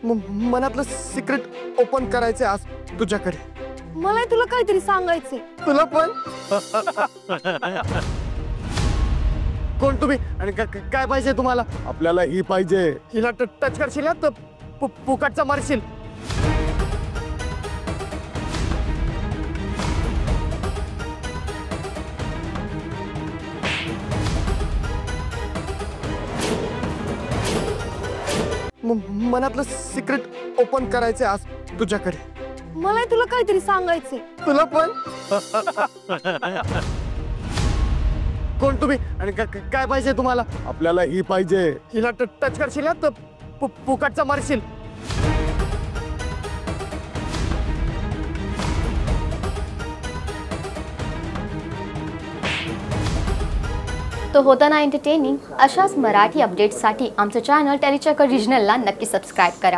मनातलं secret open करायचं आज तुझ्याकडे. मला तुला काहीतरी सांगायचंय. तुला पण? कोण तुम्ही आणि काय पाहिजे तुम्हाला? आपल्याला ही पाहिजे. हिला टच करशील तर फुकटचा मारशील. मनातलं सिक्रेट ओपन करायचं आज तुझ्याकडे. मला तुला काहीतरी सांगायचंय. तुला पण? कोण तुम्ही आणि काय पाहिजे तुम्हाला? आपल्याला ही पाहिजे. हिला टच करशील तर फुकटचा मारशील. तो होता ना एंटरटेनिंग. अशाच मराठी अपडेट्ससाठी आमचं चॅनल टेलीचक्कर रिजनलला नक्की सबस्क्राईब करा.